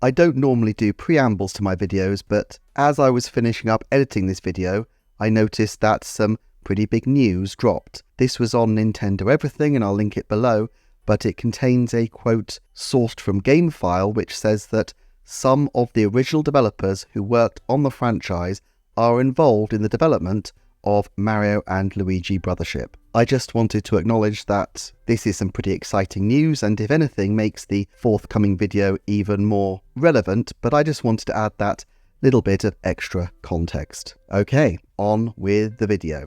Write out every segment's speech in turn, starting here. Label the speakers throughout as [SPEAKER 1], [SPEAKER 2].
[SPEAKER 1] I don't normally do preambles to my videos, but as I was finishing up editing this video, I noticed that some pretty big news dropped. This was on Nintendo Everything, and I'll link it below, but it contains a quote sourced from GameFile which says that some of the original developers who worked on the franchise are involved in the development of Mario and Luigi Brothership. I just wanted to acknowledge that this is some pretty exciting news, and if anything makes the forthcoming video even more relevant, but I just wanted to add that little bit of extra context. Okay, on with the video.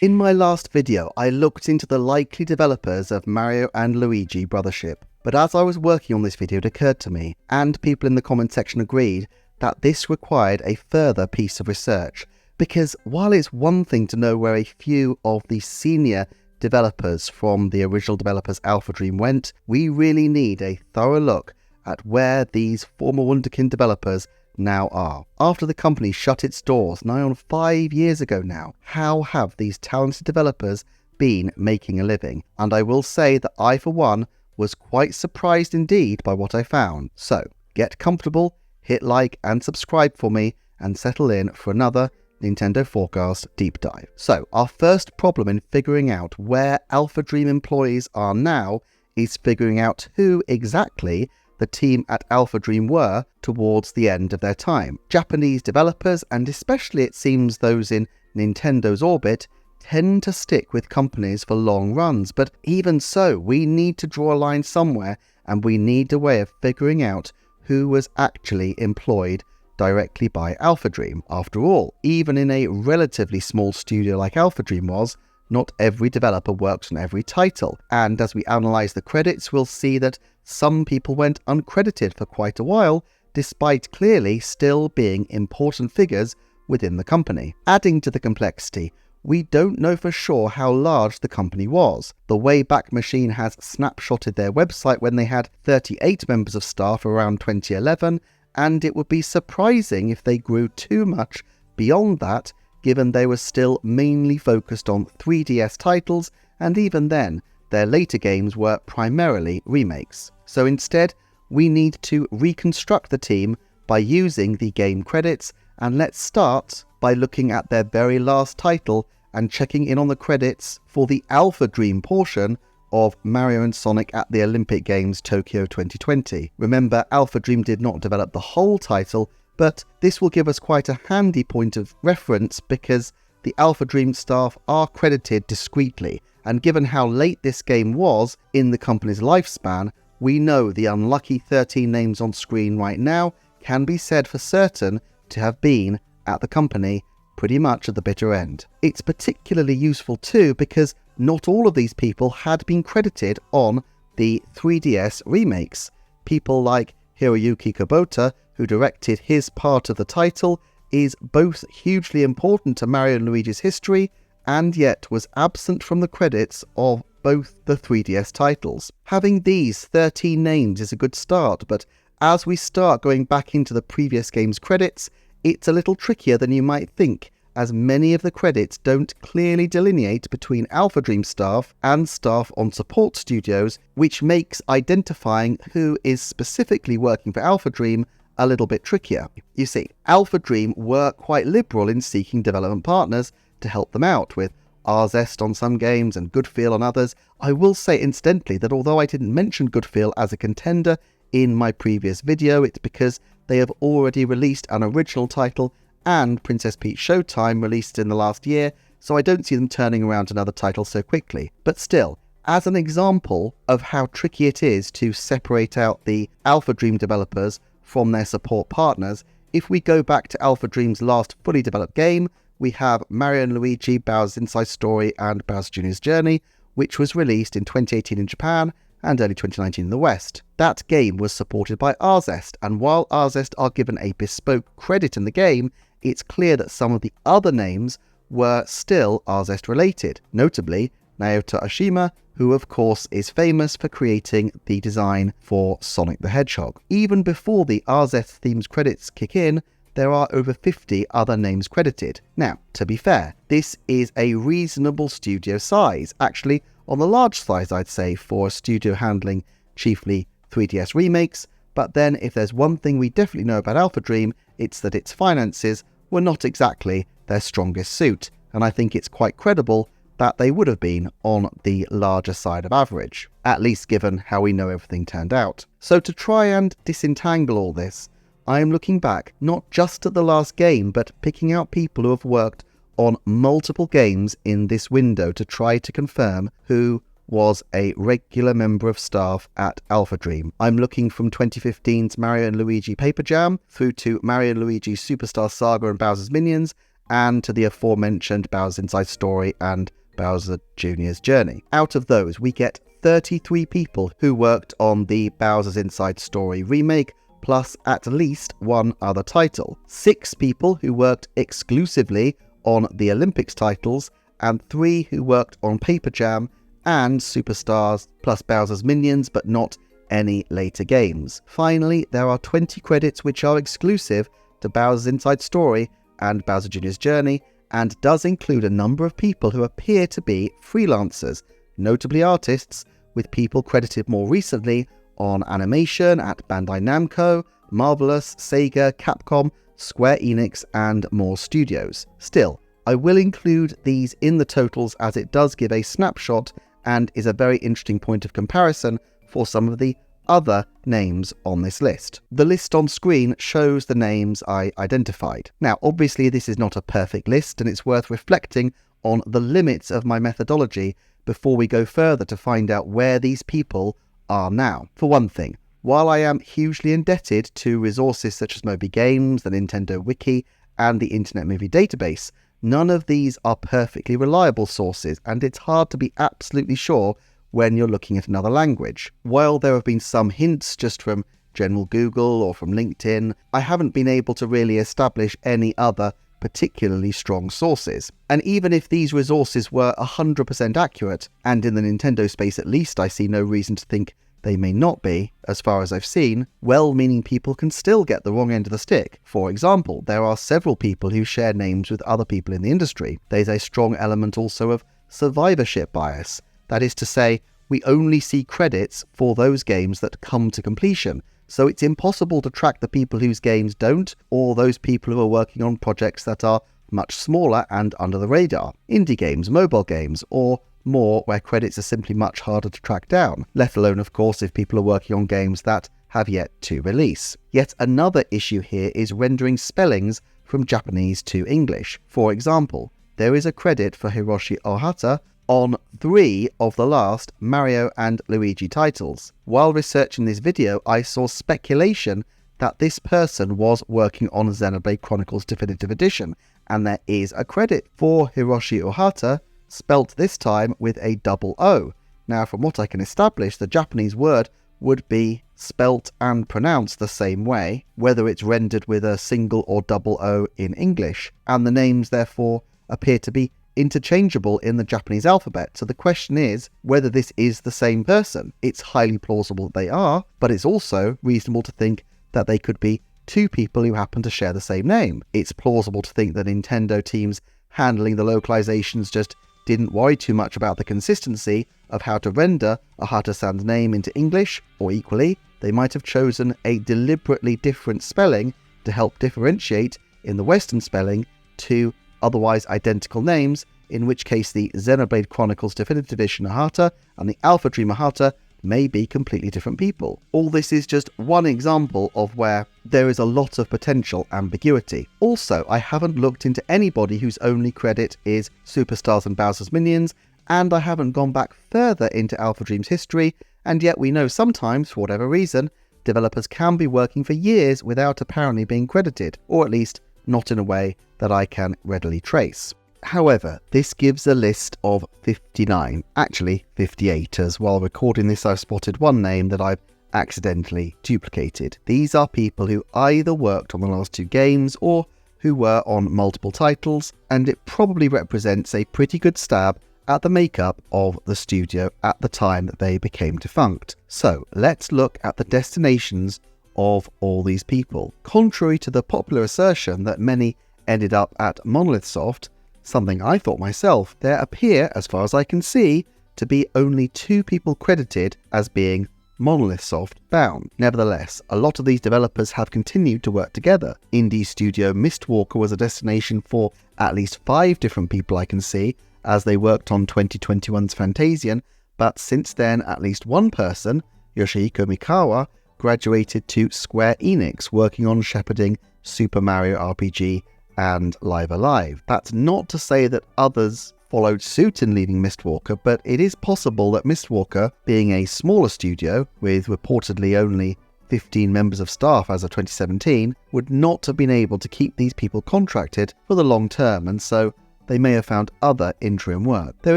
[SPEAKER 1] In my last video, I looked into the likely developers of Mario and Luigi Brothership, but as I was working on this video, it occurred to me, and people in the comment section agreed, that this required a further piece of research, because while it's one thing to know where a few of the senior developers from the original developers AlphaDream went, we really need a thorough look at where these former Wunderkind developers now are. After the company shut its doors nigh on 5 years ago now, how have these talented developers been making a living? And I will say that I, for one, was quite surprised indeed by what I found. So, get comfortable, hit like and subscribe for me, and settle in for another Nintendo Forecast deep dive. So, our first problem in figuring out where AlphaDream employees are now is figuring out who exactly the team at AlphaDream were towards the end of their time. Japanese developers, and especially it seems those in Nintendo's orbit, tend to stick with companies for long runs, but even so, we need to draw a line somewhere, and we need a way of figuring out who was actually employed directly by AlphaDream. After all, even in a relatively small studio like AlphaDream was, not every developer works on every title, and as we analyse the credits, we'll see that some people went uncredited for quite a while, despite clearly still being important figures within the company. Adding to the complexity, we don't know for sure how large the company was. The Wayback Machine has snapshotted their website when they had 38 members of staff around 2011, and it would be surprising if they grew too much beyond that, given they were still mainly focused on 3DS titles, and even then, their later games were primarily remakes. So instead, we need to reconstruct the team by using the game credits, and let's start by looking at their very last title and checking in on the credits for the AlphaDream portion of Mario and Sonic at the Olympic Games Tokyo 2020. Remember, AlphaDream did not develop the whole title, but this will give us quite a handy point of reference because the AlphaDream staff are credited discreetly, and given how late this game was in the company's lifespan, we know the unlucky 13 names on screen right now can be said for certain to have been at the company pretty much at the bitter end. It's particularly useful too because not all of these people had been credited on the 3DS remakes. People like Hiroyuki Kubota, who directed his part of the title, is both hugely important to Mario and Luigi's history and yet was absent from the credits of both the 3DS titles. Having these 13 names is a good start, but as we start going back into the previous game's credits, it's a little trickier than you might think, as many of the credits don't clearly delineate between AlphaDream staff and staff on support studios, which makes identifying who is specifically working for AlphaDream a little bit trickier. You see, AlphaDream were quite liberal in seeking development partners to help them out, with Arzest on some games and Goodfeel on others. I will say incidentally that although I didn't mention Goodfeel as a contender in my previous video, it's because they have already released an original title and Princess Peach Showtime released in the last year, so I don't see them turning around another title so quickly. But still, as an example of how tricky it is to separate out the AlphaDream developers from their support partners, if we go back to AlphaDream's last fully developed game, we have Mario & Luigi Bowser's Inside Story and Bowser Jr.'s Journey, which was released in 2018 in Japan and early 2019 in the West. That game was supported by Arzest, and while Arzest are given a bespoke credit in the game, it's clear that some of the other names were still Arzest related, notably Naoto Oshima, who of course is famous for creating the design for Sonic the Hedgehog. Even before the Arzest themes credits kick in, there are over 50 other names credited. Now, to be fair, this is a reasonable studio size, actually on the large size I'd say for a studio handling chiefly 3DS remakes, But then if there's one thing we definitely know about AlphaDream, it's that its finances were not exactly their strongest suit, and I think it's quite credible that they would have been on the larger side of average, at least given how we know everything turned out. So to try and disentangle all this, I am looking back not just at the last game, but picking out people who have worked on multiple games in this window to try to confirm who was a regular member of staff at AlphaDream. I'm looking from 2015's Mario & Luigi Paper Jam through to Mario & Luigi Superstar Saga and Bowser's Minions, and to the aforementioned Bowser's Inside Story and Bowser Jr.'s Journey. Out of those, we get 33 people who worked on the Bowser's Inside Story remake, plus at least one other title. 6 people who worked exclusively on the Olympics titles, and 3 who worked on Paper Jam and Superstars plus Bowser's Minions, but not any later games. Finally, there are 20 credits which are exclusive to Bowser's Inside Story and Bowser Jr.'s Journey, and does include a number of people who appear to be freelancers, notably artists, with people credited more recently on animation at Bandai Namco, Marvelous, Sega, Capcom, Square Enix, and more studios. Still, I will include these in the totals as it does give a snapshot and is a very interesting point of comparison for some of the other names on this list. The list on screen shows the names I identified. Now, obviously this is not a perfect list, and it's worth reflecting on the limits of my methodology before we go further to find out where these people are now. For one thing, while I am hugely indebted to resources such as Moby Games, the Nintendo Wiki, and the Internet Movie Database, none of these are perfectly reliable sources, and it's hard to be absolutely sure when you're looking at another language. While there have been some hints just from general Google or from LinkedIn, I haven't been able to really establish any other particularly strong sources. And even if these resources were 100% accurate, and in the Nintendo space at least I see no reason to think they may not be, as far as I've seen, well-meaning people can still get the wrong end of the stick. For example, there are several people who share names with other people in the industry. There's a strong element also of survivorship bias. That is to say, we only see credits for those games that come to completion, so it's impossible to track the people whose games don't, or those people who are working on projects that are much smaller and under the radar. Indie games, mobile games, or more where credits are simply much harder to track down, let alone of course if people are working on games that have yet to release. Yet another issue here is rendering spellings from Japanese to English. For example, there is a credit for Hiroshi Ohata on 3 of the last Mario and Luigi titles. While researching this video, I saw speculation that this person was working on Xenoblade Chronicles Definitive Edition, and there is a credit for Hiroshi Ohata, spelt this time with a double O. Now, from what I can establish, the Japanese word would be spelt and pronounced the same way, whether it's rendered with a single or double O in English, and the names therefore appear to be interchangeable in the Japanese alphabet. So the question is whether this is the same person. It's highly plausible that they are, but it's also reasonable to think that they could be 2 people who happen to share the same name. It's plausible to think that Nintendo teams handling the localizations just didn't worry too much about the consistency of how to render Ohata-san's name into English, or equally, they might have chosen a deliberately different spelling to help differentiate in the Western spelling 2 otherwise identical names, in which case the Xenoblade Chronicles Definitive Edition Ohata and the AlphaDream Ohata may be completely different people. All this is just one example of where there is a lot of potential ambiguity. Also, I haven't looked into anybody whose only credit is Superstars and Bowser's Minions, and I haven't gone back further into AlphaDream's history, and yet we know sometimes, for whatever reason, developers can be working for years without apparently being credited, or at least not in a way that I can readily trace. However, this gives a list of 59, actually 58, as while recording this I've spotted one name that I've accidentally duplicated. These are people who either worked on the last 2 games or who were on multiple titles, and it probably represents a pretty good stab at the makeup of the studio at the time that they became defunct. So let's look at the destinations of all these people. Contrary to the popular assertion that many ended up at Monolith Soft, something I thought myself, there appear, as far as I can see, to be only 2 people credited as being Monolith Soft bound. Nevertheless, a lot of these developers have continued to work together. Indie studio Mistwalker was a destination for at least 5 different people I can see as they worked on 2021's Fantasian, but since then at least one person, Yoshihiko Mikawa, graduated to Square Enix working on shepherding Super Mario RPG and Live Alive. That's not to say that others followed suit in leaving Mistwalker, but it is possible that Mistwalker, being a smaller studio with reportedly only 15 members of staff as of 2017, would not have been able to keep these people contracted for the long term, and so they may have found other interim work. There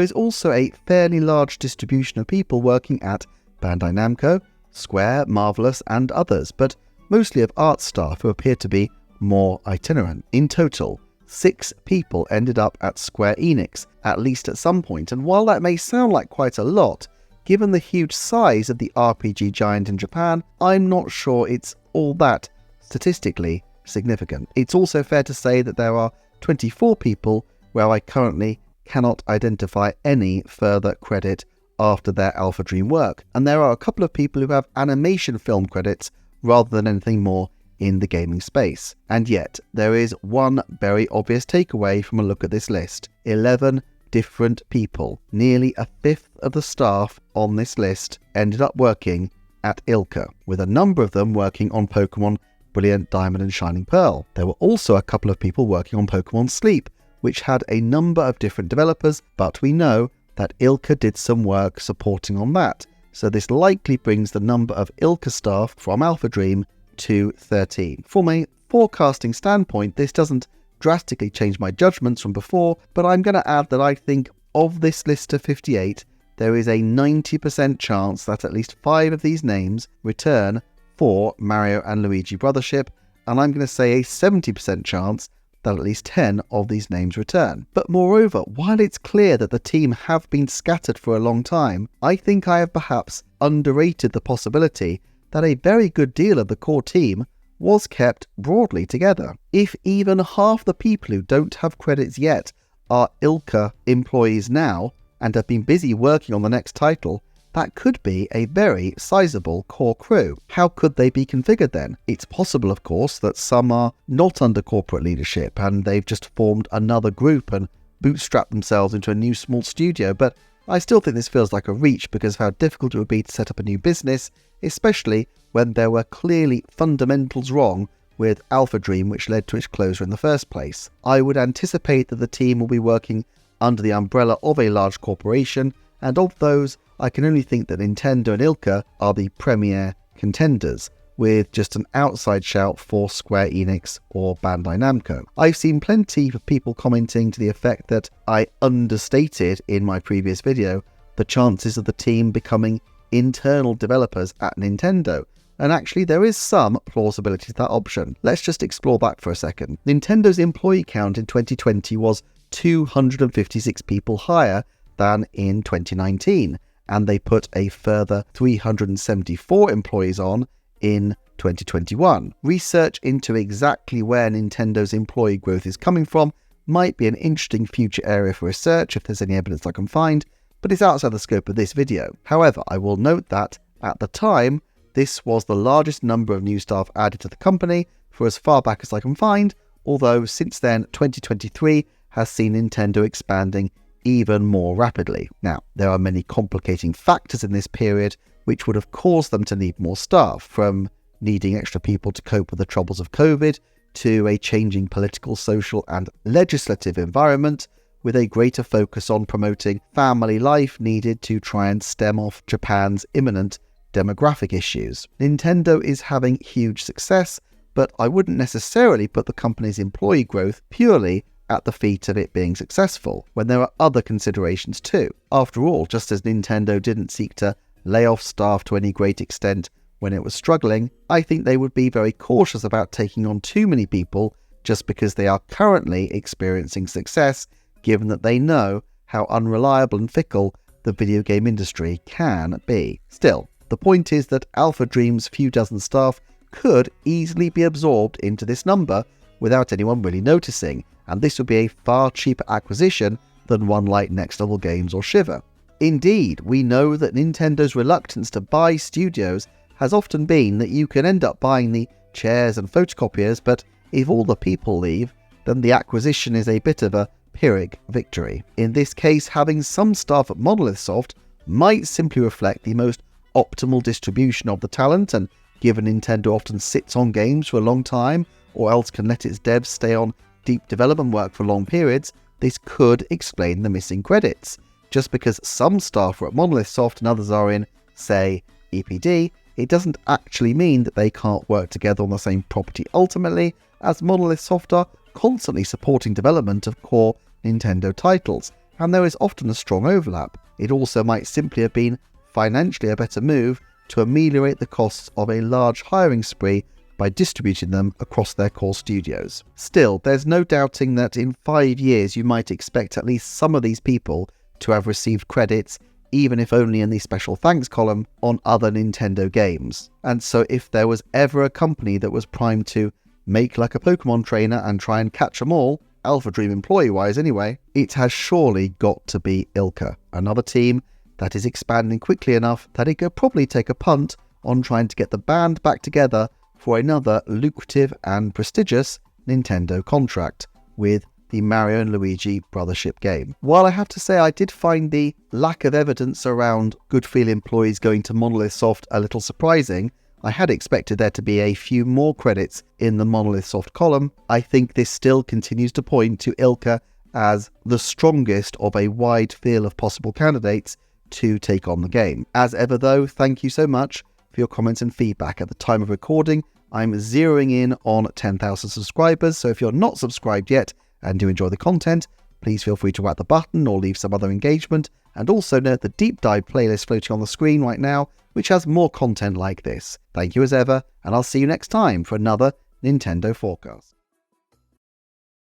[SPEAKER 1] is also a fairly large distribution of people working at Bandai Namco, Square, Marvelous and others, but mostly of art staff who appear to be more itinerant. In total, 6 people ended up at Square Enix, at least at some point, and while that may sound like quite a lot, given the huge size of the RPG giant in Japan, I'm not sure it's all that statistically significant. It's also fair to say that there are 24 people where I currently cannot identify any further credit after their AlphaDream work, and there are a couple of people who have animation film credits rather than anything more in the gaming space. And yet, there is one very obvious takeaway from a look at this list. 11 different people, nearly a fifth of the staff on this list, ended up working at ILCA, with a number of them working on Pokemon Brilliant Diamond and Shining Pearl. There were also a couple of people working on Pokemon Sleep, which had a number of different developers, but we know that ILCA did some work supporting on that. So this likely brings the number of ILCA staff from AlphaDream to 13. From a forecasting standpoint, this doesn't drastically change my judgments from before, but I'm going to add that I think of this list of 58, there is a 90% chance that at least 5 of these names return for Mario and Luigi Brothership, and I'm going to say a 70% chance that at least 10 of these names return. But moreover, while it's clear that the team have been scattered for a long time, I think I have perhaps underrated the possibility that a very good deal of the core team was kept broadly together. If even half the people who don't have credits yet are ILCA employees now and have been busy working on the next title, that could be a very sizable core crew. How could they be configured then? It's possible, of course, that some are not under corporate leadership and they've just formed another group and bootstrapped themselves into a new small studio, but I still think this feels like a reach because of how difficult it would be to set up a new business, especially when there were clearly fundamentals wrong with AlphaDream, which led to its closure in the first place. I would anticipate that the team will be working under the umbrella of a large corporation, and of those, I can only think that Nintendo and ILCA are the premier contenders, with just an outside shout for Square Enix or Bandai Namco. I've seen plenty of people commenting to the effect that I understated in my previous video the chances of the team becoming internal developers at Nintendo, and actually there is some plausibility to that option. Let's just explore that for a second. Nintendo's employee count in 2020 was 256 people higher than in 2019, and they put a further 374 employees on in 2021. Research into exactly where Nintendo's employee growth is coming from might be an interesting future area for research if there's any evidence I can find, but it's outside the scope of this video. However, I will note that, at the time, this was the largest number of new staff added to the company for as far back as I can find, although since then 2023 has seen Nintendo expanding even more rapidly. Now, there are many complicating factors in this period which would have caused them to need more staff, from needing extra people to cope with the troubles of COVID, to a changing political, social and legislative environment, with a greater focus on promoting family life needed to try and stem off Japan's imminent demographic issues. Nintendo is having huge success, but I wouldn't necessarily put the company's employee growth purely at the feet of it being successful, when there are other considerations too. After all, just as Nintendo didn't seek to lay off staff to any great extent when it was struggling, I think they would be very cautious about taking on too many people just because they are currently experiencing success, given that they know how unreliable and fickle the video game industry can be. Still, the point is that AlphaDream's few dozen staff could easily be absorbed into this number without anyone really noticing, and this would be a far cheaper acquisition than one like Next Level Games or Shiver. Indeed, we know that Nintendo's reluctance to buy studios has often been that you can end up buying the chairs and photocopiers, but if all the people leave, then the acquisition is a bit of a Pyrrhic victory. In this case, having some staff at Monolith Soft might simply reflect the most optimal distribution of the talent, and given Nintendo often sits on games for a long time, or else can let its devs stay on deep development work for long periods, this could explain the missing credits. Just because some staff are at Monolith Soft and others are in, say, EPD, it doesn't actually mean that they can't work together on the same property ultimately, as Monolith Soft are constantly supporting development of core Nintendo titles, and there is often a strong overlap. It also might simply have been financially a better move to ameliorate the costs of a large hiring spree by distributing them across their core studios. Still, there's no doubting that in 5 years you might expect at least some of these people to have received credits, even if only in the special thanks column, on other Nintendo games. And so if there was ever a company that was primed to make like a Pokemon trainer and try and catch them all, AlphaDream employee-wise anyway, it has surely got to be ILCA, another team that is expanding quickly enough that it could probably take a punt on trying to get the band back together for another lucrative and prestigious Nintendo contract with the Mario and Luigi Brothership game. While I have to say I did find the lack of evidence around Goodfeel employees going to Monolith Soft a little surprising, I had expected there to be a few more credits in the Monolith Soft column. I think this still continues to point to ILCA as the strongest of a wide field of possible candidates to take on the game. As ever though, thank you so much for your comments and feedback. At the time of recording, I'm zeroing in on 10,000 subscribers, so if you're not subscribed yet and do enjoy the content, please feel free to whack the button or leave some other engagement, and also note the deep dive playlist floating on the screen right now, which has more content like this. Thank you as ever, and I'll see you next time for another Nintendo Forecast.